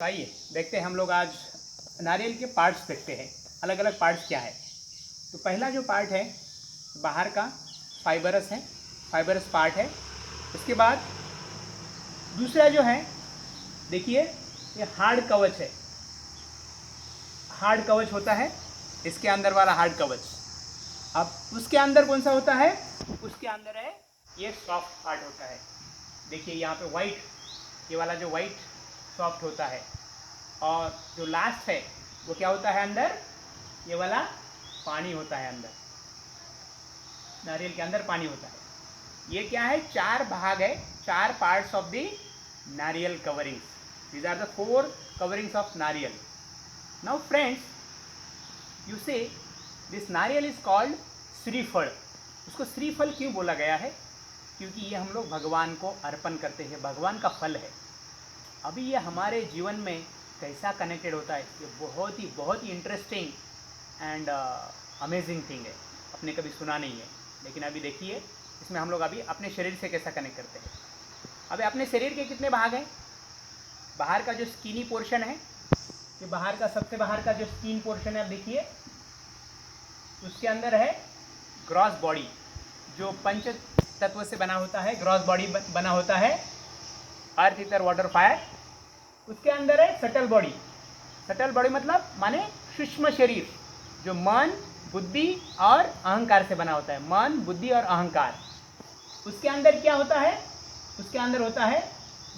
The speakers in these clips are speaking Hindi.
आइए देखते हैं हम लोग आज नारियल के पार्ट्स देखते हैं, अलग अलग पार्ट्स क्या है। तो पहला जो पार्ट है बाहर का फाइबरस है, फाइबरस पार्ट है। उसके बाद दूसरा जो है देखिए ये हार्ड कवच है, हार्ड कवच होता है इसके अंदर वाला हार्ड कवच। अब उसके अंदर कौन सा होता है, उसके अंदर है ये सॉफ्ट पार्ट होता है। देखिए यहाँ पे वाइट, ये वाला जो वाइट सॉफ्ट होता है, और जो लास्ट है वो क्या होता है अंदर, ये वाला पानी होता है अंदर, नारियल के अंदर पानी होता है। ये क्या है, चार भाग है, चार parts of the nariyal coverings. These are the four coverings of nariyal. Now friends, you say this nariyal is called shriphal. उसको श्रीफल क्यों बोला गया है, क्योंकि ये हम लोग भगवान को अर्पण करते हैं, भगवान का फल है। अभी ये हमारे जीवन में कैसा कनेक्टेड होता है, ये बहुत ही इंटरेस्टिंग एंड अमेजिंग थिंग है। आपने कभी सुना नहीं है, लेकिन अभी देखिए इसमें हम लोग अभी अपने शरीर से कैसा कनेक्ट करते हैं। अभी अपने शरीर के कितने भाग हैं, बाहर का जो स्किनी पोर्शन है, ये बाहर का सबसे बाहर का जो स्किन पोर्शन है, आप देखिए उसके अंदर है ग्रॉस बॉडी, जो पंच तत्व से बना होता है। ग्रॉस बॉडी बना होता है अर्थ, ईथर, वाटर, फायर। उसके अंदर है सटल बॉडी। सटल बॉडी मतलब माने सूक्ष्म शरीर, जो मन, बुद्धि और अहंकार से बना होता है। मन, बुद्धि और अहंकार। उसके अंदर क्या होता है, उसके अंदर होता है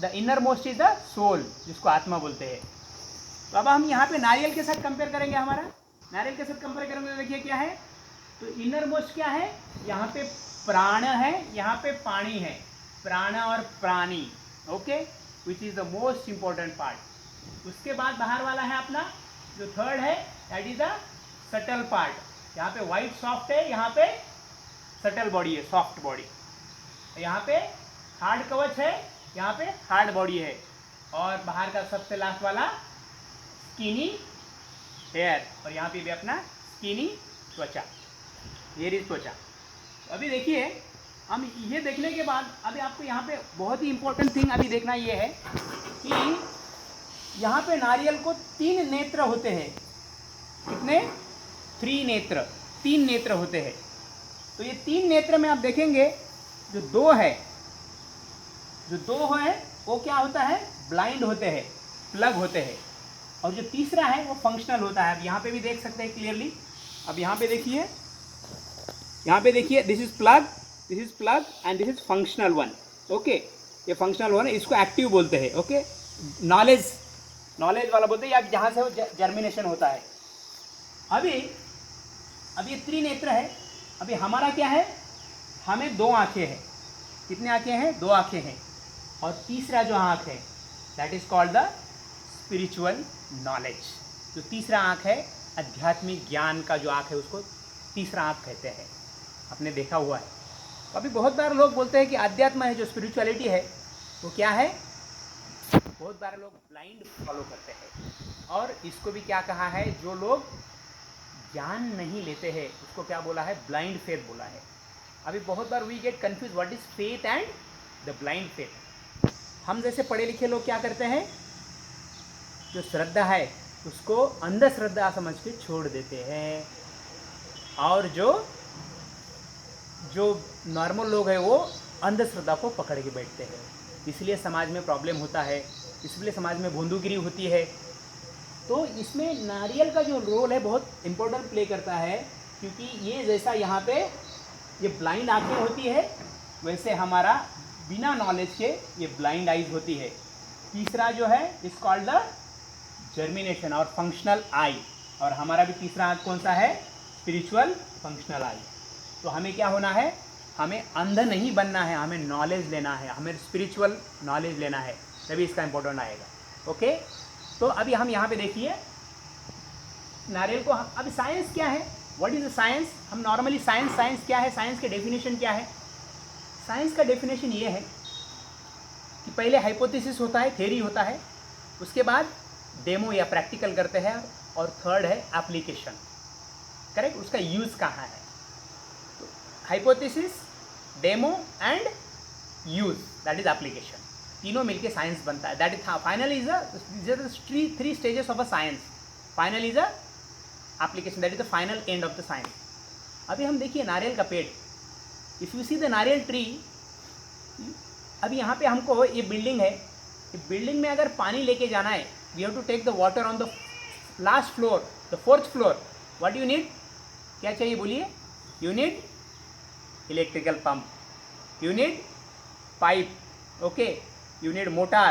the innermost is the soul, जिसको आत्मा बोलते हैं। तो अब हम यहाँ पे नारियल के साथ कंपेयर करेंगे, हमारा नारियल के साथ कंपेयर करेंगे तो देखिए क्या है, तो इनर मोस्ट क्या है, यहाँ पे प्राण है, यहाँ पे पानी है, प्राण और प्राणी, okay, which is the most important part. उसके बाद बाहर वाला है अपना जो थर्ड है, that is the subtle part. यहाँ पे वाइट सॉफ्ट है, यहाँ पे सटल बॉडी है, सॉफ्ट बॉडी। यहाँ पे हार्ड कवच है, यहाँ पे हार्ड बॉडी है, और बाहर का सबसे लास्ट वाला स्किनी हेयर, और यहाँ पे भी अपना स्किनी त्वचा, हेयर इज त्वचा। अभी देखिए हम ये देखने के बाद अभी आपको यहाँ पे बहुत ही इंपॉर्टेंट थिंग अभी देखना ये है कि यहाँ पे नारियल को 3 नेत्र होते हैं। कितने, 3 नेत्र, 3 नेत्र होते हैं। तो ये 3 नेत्र में आप देखेंगे जो 2 है, जो 2 है वो क्या होता है, ब्लाइंड होते हैं, प्लग होते हैं। और जो तीसरा है वो फंक्शनल होता है। अब यहाँ पे भी देख सकते हैं क्लियरली। अब यहाँ पे देखिए, यहाँ पे देखिए, this is plug and this is functional one, okay. ये फंक्शनल वन है, इसको एक्टिव बोलते हैं, ओके। नॉलेज वाला बोलते हैं, या जहाँ से वो जर्मिनेशन होता है। अभी ये त्रिनेत्र है। अभी हमारा क्या है, हमें 2 आंखें हैं। कितने आंखें हैं, 2 आंखें हैं। और तीसरा जो आंख है that is called the spiritual knowledge. जो तीसरा आंख है, आध्यात्मिक ज्ञान का जो आंख है, उसको तीसरा आंख कहते हैं। आपने देखा हुआ है। तो अभी बहुत बार लोग बोलते हैं कि अध्यात्म है, जो स्पिरिचुअलिटी है वो क्या है, बहुत बार लोग ब्लाइंड फॉलो करते हैं। और इसको भी क्या कहा है, जो लोग ज्ञान नहीं लेते हैं उसको क्या बोला है, ब्लाइंड फेथ बोला है। अभी बहुत बार we get confuse what is faith and the blind faith. हम जैसे पढ़े लिखे लोग क्या करते हैं, जो श्रद्धा है उसको अंधश्रद्धा समझ के छोड़ देते हैं, और जो नॉर्मल लोग हैं वो अंधश्रद्धा को पकड़ के बैठते हैं। इसलिए समाज में प्रॉब्लम होता है, इसलिए समाज में भोंदूगिरी होती है। तो इसमें नारियल का जो रोल है बहुत इम्पोर्टेंट प्ले करता है, क्योंकि ये जैसा यहाँ पे ये ब्लाइंड आंखें होती है, वैसे हमारा बिना नॉलेज के ये ब्लाइंड आईज होती है। तीसरा जो है इज कॉल्ड द जर्मिनेशन और फंक्शनल आई, और हमारा भी तीसरा आंख कौन सा है, स्पिरिचुअल फंक्शनल आई। तो हमें क्या होना है, हमें अंध नहीं बनना है, हमें नॉलेज लेना है, हमें स्पिरिचुअल नॉलेज लेना है, तभी इसका इंपॉर्टेंट आएगा, ओके। तो अभी हम यहाँ पे देखिए नारियल को अभी साइंस क्या है, व्हाट इज द साइंस। हम नॉर्मली साइंस क्या है, साइंस के डेफिनेशन क्या है। साइंस का डेफिनेशन ये है कि पहले हाइपोथेसिस होता है, थ्योरी होता है, उसके बाद डेमो या प्रैक्टिकल करते हैं, और थर्ड है एप्लीकेशन, करेक्ट, उसका यूज़ कहाँ है। Hypothesis, demo and use, that is application. तीनों मिलके साइंस बनता है। That is final is three stages of a science. Final is a application, that is the final end of the science. अभी हम देखिए नारियल का पेड़, इफ यू सी द नारियल ट्री, अभी यहाँ पे हमको ये बिल्डिंग है, ये बिल्डिंग में अगर पानी लेके जाना है, we have to take the water on the last floor, the 4th floor. What you need, क्या चाहिए बोलिए? You need electrical pump, you need pipe, okay, you need motor,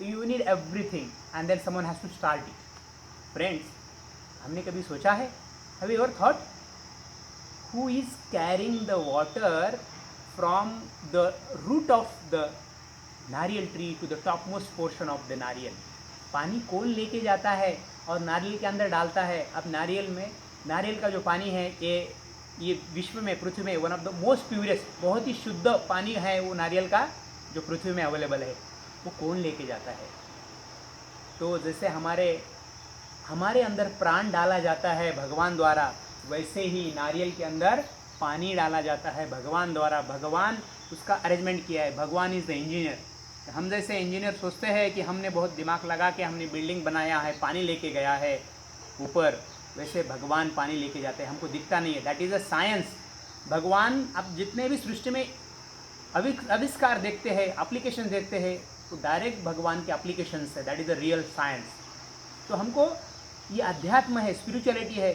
you need everything, and then someone has to start it. Friends, हमने कभी सोचा है, have you ever thought who is carrying the water from the root of the nariyal tree to the topmost portion of the नारियल? पानी कौन लेके जाता है और नारियल के अंदर डालता है? अब नारियल का जो पानी है, ये विश्व में, पृथ्वी में one of the most purest, बहुत ही शुद्ध पानी है वो नारियल का जो पृथ्वी में अवेलेबल है। वो कौन लेके जाता है? तो जैसे हमारे अंदर प्राण डाला जाता है भगवान द्वारा, वैसे ही नारियल के अंदर पानी डाला जाता है भगवान द्वारा। भगवान उसका अरेंजमेंट किया है, भगवान इज़ द इंजीनियर। हम जैसे इंजीनियर सोचते हैं कि हमने बहुत दिमाग लगा के हमने बिल्डिंग बनाया है, पानी लेके गया है ऊपर, वैसे भगवान पानी लेके जाते हैं, हमको दिखता नहीं है। That is a science. भगवान अब जितने भी सृष्टि में आविष्कार देखते हैं, एप्लीकेशन देखते हैं, तो डायरेक्ट भगवान के एप्लीकेशंस है। That is a real science. तो हमको ये अध्यात्म है, स्पिरिचुअलिटी है,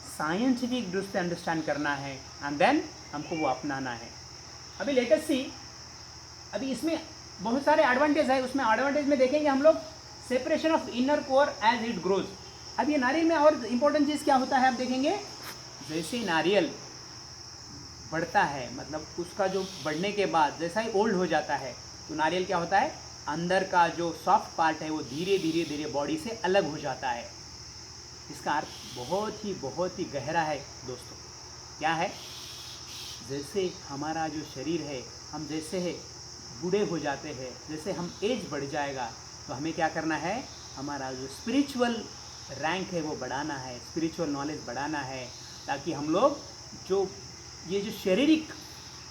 साइंटिफिक दृष्टि से अंडरस्टैंड करना है, एंड देन हमको वो अपनाना है। अभी लेटेस्ट सी, अभी इसमें बहुत सारे एडवांटेज है। उसमें एडवांटेज में देखेंगे हम लोग separation of inner core as it grows. अब ये नारियल में और इम्पोर्टेंट चीज़ क्या होता है, आप देखेंगे जैसे नारियल बढ़ता है, मतलब उसका जो बढ़ने के बाद जैसा ही ओल्ड हो जाता है, तो नारियल क्या होता है, अंदर का जो सॉफ्ट पार्ट है वो धीरे धीरे बॉडी से अलग हो जाता है। इसका अर्थ बहुत ही गहरा है दोस्तों। क्या है? जैसे हमारा जो शरीर है, हम जैसे है बूढ़े हो जाते हैं, जैसे हम एज बढ़ जाएगा, तो हमें क्या करना है, हमारा जो स्पिरिचुअल रैंक है वो बढ़ाना है, स्पिरिचुअल नॉलेज बढ़ाना है, ताकि हम लोग जो शारीरिक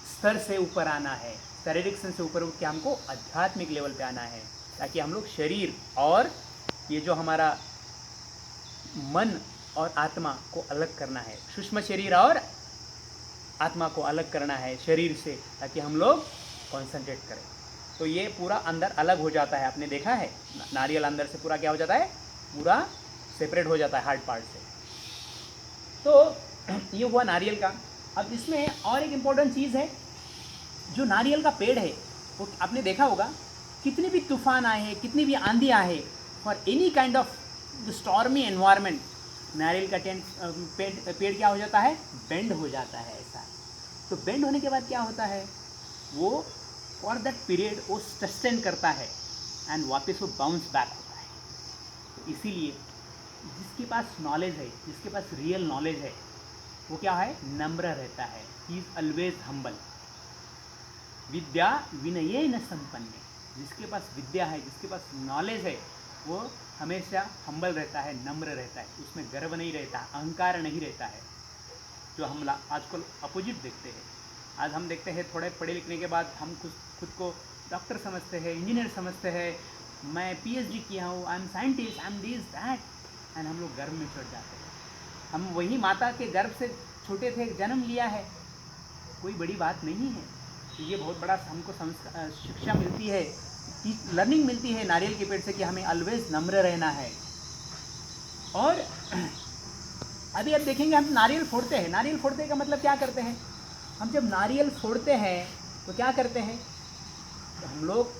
स्तर से ऊपर आना है, शारीरिक स्तर से ऊपर उठ के हमको आध्यात्मिक लेवल पे आना है, ताकि हम लोग शरीर और ये जो हमारा मन और आत्मा को अलग करना है, सूक्ष्म शरीर और आत्मा को अलग करना है शरीर से, ताकि हम लोग कॉन्सेंट्रेट करें। तो ये पूरा अंदर अलग हो जाता है। आपने देखा है नारियल अंदर से पूरा क्या हो जाता है, पूरा सेपरेट हो जाता है हार्ड पार्ट से। तो ये हुआ नारियल का। अब इसमें और एक इम्पोर्टेंट चीज़ है, जो नारियल का पेड़ है वो आपने देखा होगा, कितनी भी तूफान आए हैं, कितनी भी आंधी आए, for any kind of stormy environment, नारियल का पेड़ क्या हो जाता है, बेंड हो जाता है ऐसा। तो बेंड होने के बाद क्या होता है, वो फॉर दैट पीरियड वो सस्टेन करता है एंड वापस वो बाउंस बैक होता है। तो इसीलिए जिसके पास नॉलेज है, जिसके पास रियल नॉलेज है, वो क्या है, नम्र रहता है। He is always humble. विद्या विनयेन संपन्ने, जिसके पास विद्या है, जिसके पास नॉलेज है, वो हमेशा हम्बल रहता है, नम्र रहता है, उसमें गर्व नहीं रहता, अहंकार नहीं रहता है, जो हम आजकल अपोजिट देखते हैं। आज हम देखते हैं थोड़े पढ़े लिखने के बाद हम खुद को डॉक्टर समझते हैं, इंजीनियर समझते हैं, मैं PhD किया हूँ, I am scientist, I am this that, and हम लोग गर्व में चढ़ जाते हैं। हम वही माता के गर्भ से छोटे थे, जन्म लिया है, कोई बड़ी बात नहीं है। तो ये बहुत बड़ा हमको शिक्षा मिलती है, लर्निंग मिलती है नारियल के पेड़ से, कि हमें ऑलवेज नम्र रहना है। और अभी अब देखेंगे, हम नारियल फोड़ते हैं। नारियल फोड़ने का मतलब क्या करते हैं, हम जब नारियल फोड़ते हैं तो क्या करते हैं, तो हम लोग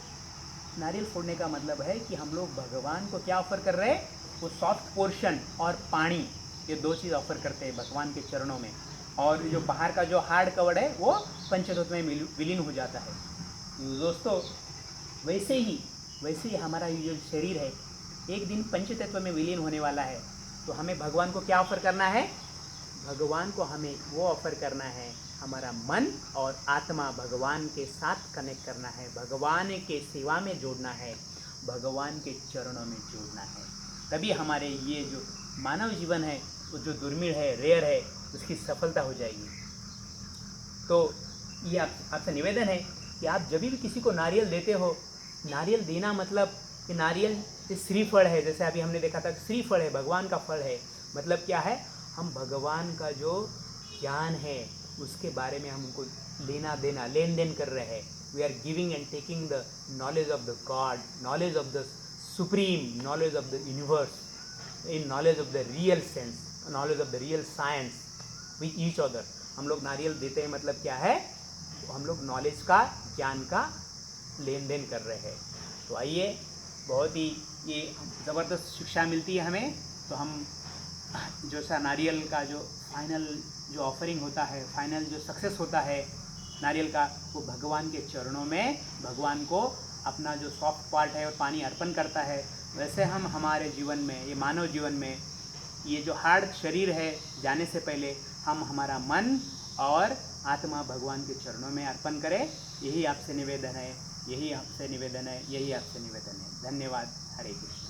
नारियल फोड़ने का मतलब है कि हम लोग भगवान को क्या ऑफर कर रहे हैं, वो सॉफ्ट पोर्शन और पानी, ये दो चीज़ ऑफर करते हैं भगवान के चरणों में। और जो बाहर का जो हार्ड कवर है वो पंचतत्व में विलीन हो जाता है। दोस्तों वैसे ही हमारा ये जो शरीर है एक दिन पंचतत्व में विलीन होने वाला है। तो हमें भगवान को क्या ऑफर करना है, भगवान को हमें वो ऑफर करना है, हमारा मन और आत्मा भगवान के साथ कनेक्ट करना है, भगवान के सेवा में जोड़ना है, भगवान के चरणों में जोड़ना है। तभी हमारे ये जो मानव जीवन है वो जो दुर्मिळ है, रेयर है, उसकी सफलता हो जाएगी। तो ये आपसे निवेदन है कि आप जब भी किसी को नारियल देते हो नारियल देना मतलब कि नारियल श्रीफल है, जैसे अभी हमने देखा था श्रीफल है, भगवान का फल है। मतलब क्या है, हम भगवान का जो ज्ञान है उसके बारे में हम उनको लेना देना लेन देन कर रहे हैं। We are giving and taking the knowledge of the god, knowledge of the supreme, knowledge of the universe, in knowledge of the real sense, knowledge of the real science with each other. हम लोग नारियल देते हैं मतलब क्या है, हम लोग नॉलेज का, ज्ञान का लेन देन कर रहे हैं। तो आइए, बहुत ही ये ज़बरदस्त शिक्षा मिलती है हमें। तो हम जो सा नारियल का जो फाइनल जो ऑफरिंग होता है, फाइनल जो सक्सेस होता है नारियल का, वो भगवान के चरणों में भगवान को अपना जो सॉफ्ट पार्ट है और पानी अर्पण करता है। वैसे हम हमारे जीवन में, ये मानव जीवन में, ये जो हार्ड शरीर है जाने से पहले हम हमारा मन और आत्मा भगवान के चरणों में अर्पण करें। यही आपसे निवेदन है, यही आपसे निवेदन है, यही आपसे निवेदन है। धन्यवाद। हरे कृष्ण।